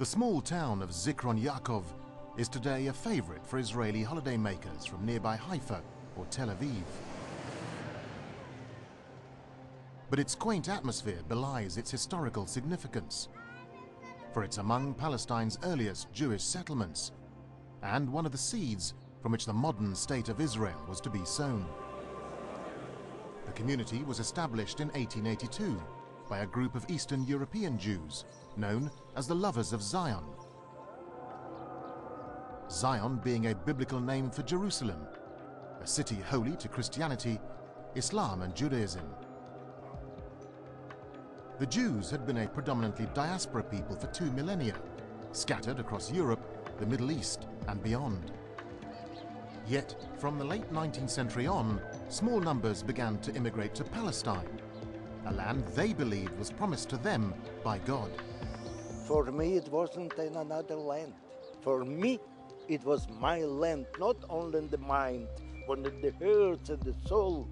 The small town of Zikron Yaakov is today a favorite for Israeli holidaymakers from nearby Haifa or Tel Aviv. But its quaint atmosphere belies its historical significance, for it's among Palestine's earliest Jewish settlements and one of the seeds from which the modern state of Israel was to be sown. The community was established in 1882 by a group of Eastern European Jews known as the Lovers of Zion. Zion being a biblical name for Jerusalem, a city holy to Christianity, Islam and Judaism. The Jews had been a predominantly diaspora people for 2 millennia, scattered across Europe, the Middle East and beyond. Yet, from the late 19th century on, small numbers began to immigrate to Palestine, a land they believed was promised to them by God. For me, it wasn't in another land. For me, it was my land, not only in the mind, but in the heart and the soul.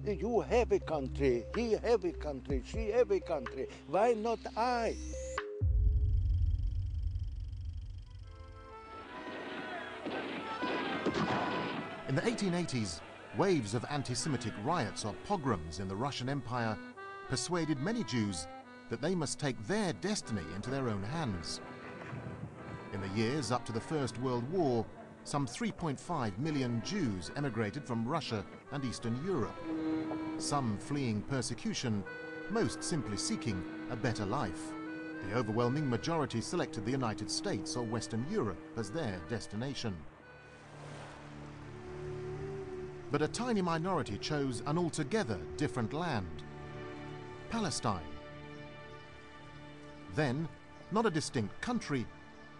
You have a country, he have a country, she have a country. Why not I? In the 1880s, waves of anti-Semitic riots or pogroms in the Russian Empire persuaded many Jews that they must take their destiny into their own hands. In the years up to the First World War, some 3.5 million Jews emigrated from Russia and Eastern Europe, some fleeing persecution, most simply seeking a better life. The overwhelming majority selected the United States or Western Europe as their destination. But a tiny minority chose an altogether different land, Palestine. Then, not a distinct country,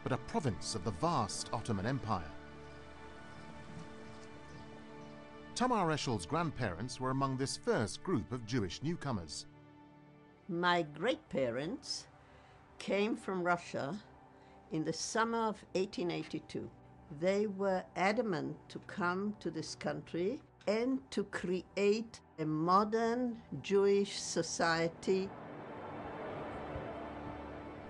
but a province of the vast Ottoman Empire. Tamar Eshel's grandparents were among this first group of Jewish newcomers. My great-parents came from Russia in the summer of 1882. They were adamant to come to this country and to create a modern Jewish society.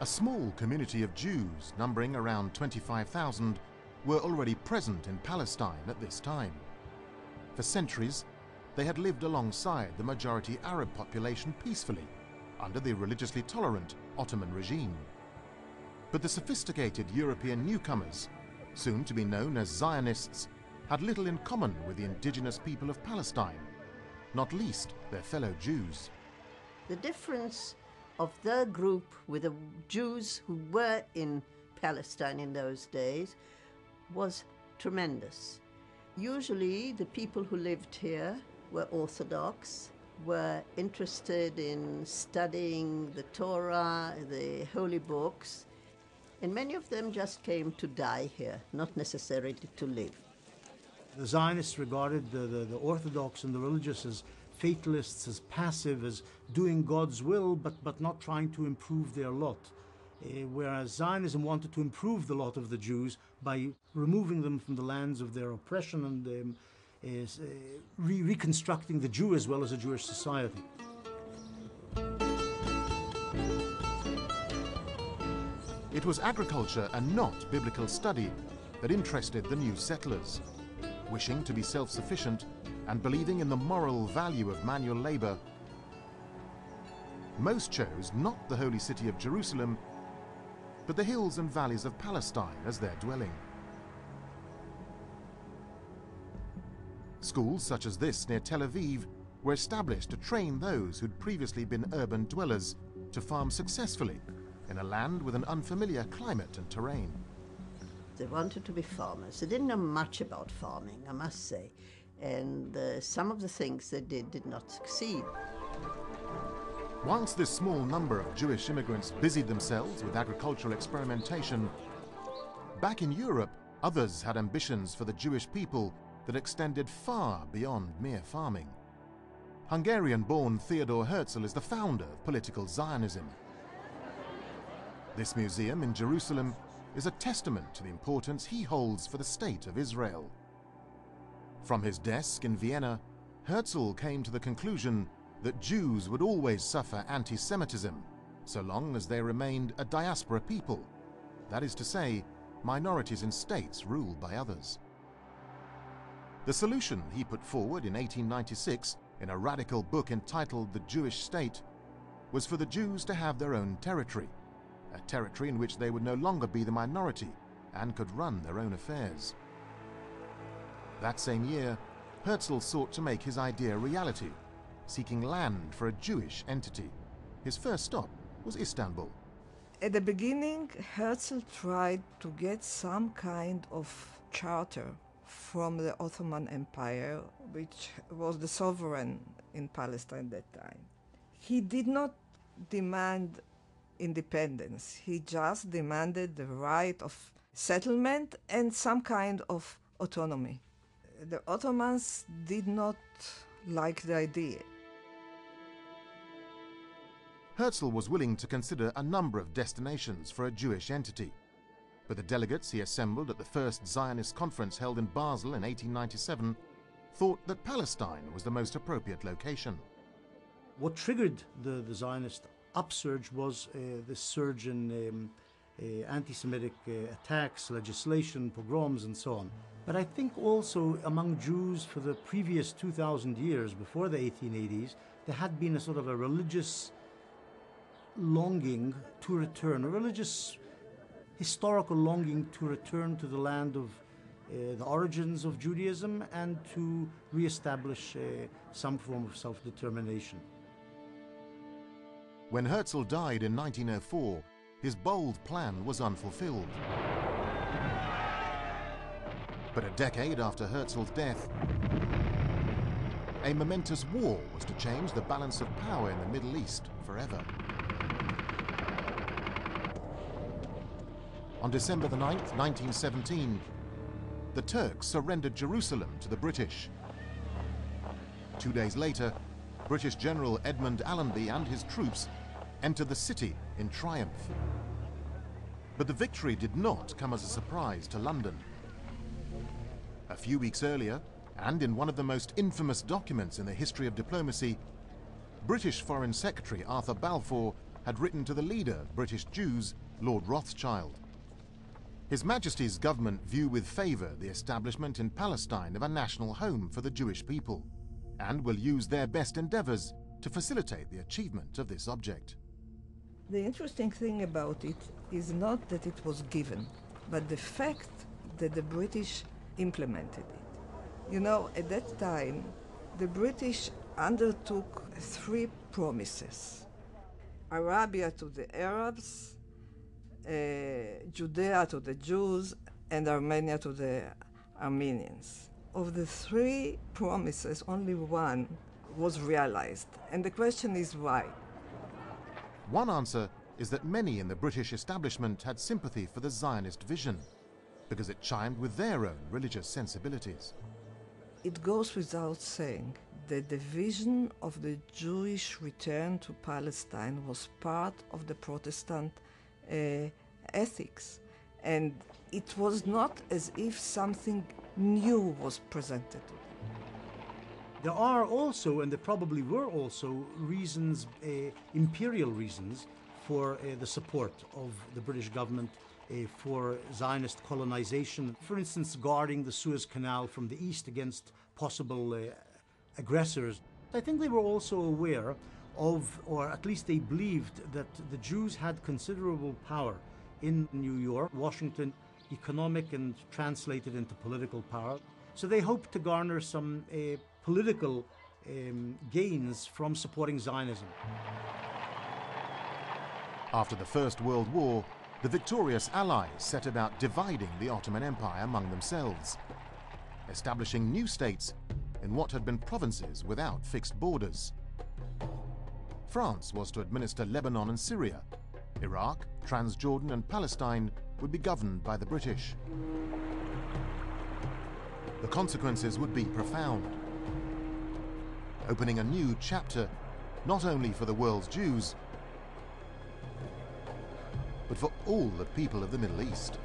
A small community of Jews, numbering around 25,000, were already present in Palestine at this time. For centuries, they had lived alongside the majority Arab population peacefully, under the religiously tolerant Ottoman regime. But the sophisticated European newcomers, soon to be known as Zionists, had little in common with the indigenous people of Palestine, not least their fellow Jews. The difference of the group with the Jews who were in Palestine in those days was tremendous. Usually the people who lived here were Orthodox, were interested in studying the Torah, the holy books, and many of them just came to die here, not necessarily to live. The Zionists regarded the Orthodox and the religious as fatalists, as passive, as doing God's will, but not trying to improve their lot. Whereas Zionism wanted to improve the lot of the Jews by removing them from the lands of their oppression and reconstructing the Jew as well as a Jewish society. It was agriculture and not biblical study that interested the new settlers. Wishing to be self-sufficient and believing in the moral value of manual labor, most chose not the holy city of Jerusalem, but the hills and valleys of Palestine as their dwelling. Schools such as this near Tel Aviv were established to train those who'd previously been urban dwellers to farm successfully in a land with an unfamiliar climate and terrain. They wanted to be farmers. They didn't know much about farming, I must say, and some of the things they did not succeed. Whilst this small number of Jewish immigrants busied themselves with agricultural experimentation, back in Europe, others had ambitions for the Jewish people that extended far beyond mere farming. Hungarian-born Theodor Herzl is the founder of political Zionism. This museum in Jerusalem is a testament to the importance he holds for the state of Israel. From his desk in Vienna, Herzl came to the conclusion that Jews would always suffer anti-Semitism so long as they remained a diaspora people, that is to say, minorities in states ruled by others. The solution he put forward in 1896 in a radical book entitled The Jewish State was for the Jews to have their own territory, a territory in which they would no longer be the minority and could run their own affairs. That same year, Herzl sought to make his idea reality, seeking land for a Jewish entity. His first stop was Istanbul. At the beginning, Herzl tried to get some kind of charter from the Ottoman Empire, which was the sovereign in Palestine at that time. He did not demand independence. He just demanded the right of settlement and some kind of autonomy. The Ottomans did not like the idea. Herzl was willing to consider a number of destinations for a Jewish entity, but the delegates he assembled at the first Zionist conference held in Basel in 1897 thought that Palestine was the most appropriate location. What triggered the Zionist upsurge was the surge in anti-Semitic attacks, legislation, pogroms, and so on. But I think also among Jews for the previous 2,000 years, before the 1880s, there had been a sort of a religious longing to return, a religious historical longing to return to the land of the origins of Judaism and to re-establish some form of self-determination. When Herzl died in 1904, his bold plan was unfulfilled. But a decade after Herzl's death, a momentous war was to change the balance of power in the Middle East forever. On December the 9th, 1917, the Turks surrendered Jerusalem to the British. 2 days later, British General Edmund Allenby and his troops entered the city in triumph. But the victory did not come as a surprise to London. A few weeks earlier, and in one of the most infamous documents in the history of diplomacy, British Foreign Secretary Arthur Balfour had written to the leader of British Jews, Lord Rothschild. His Majesty's government view with favour the establishment in Palestine of a national home for the Jewish people, and will use their best endeavours to facilitate the achievement of this object. The interesting thing about it is not that it was given, but the fact that the British implemented it. You know, at that time, the British undertook 3 promises. Arabia to the Arabs, Judea to the Jews, and Armenia to the Armenians. Of the 3 promises, only one was realized. And the question is why? One answer is that many in the British establishment had sympathy for the Zionist vision, because it chimed with their own religious sensibilities. It goes without saying that the vision of the Jewish return to Palestine was part of the Protestant ethics, and it was not as if something new was presented to them. There are also, and there probably were also, reasons, imperial reasons, for the support of the British government for Zionist colonization. For instance, guarding the Suez Canal from the east against possible aggressors. I think they were also aware of, or at least they believed, that the Jews had considerable power in New York, Washington, economic and translated into political power. So they hoped to garner some political gains from supporting Zionism. After the First World War, the victorious Allies set about dividing the Ottoman Empire among themselves, establishing new states in what had been provinces without fixed borders. France was to administer Lebanon and Syria. Iraq, Transjordan and Palestine would be governed by the British. The consequences would be profound, opening a new chapter not only for the world's Jews, but for all the people of the Middle East.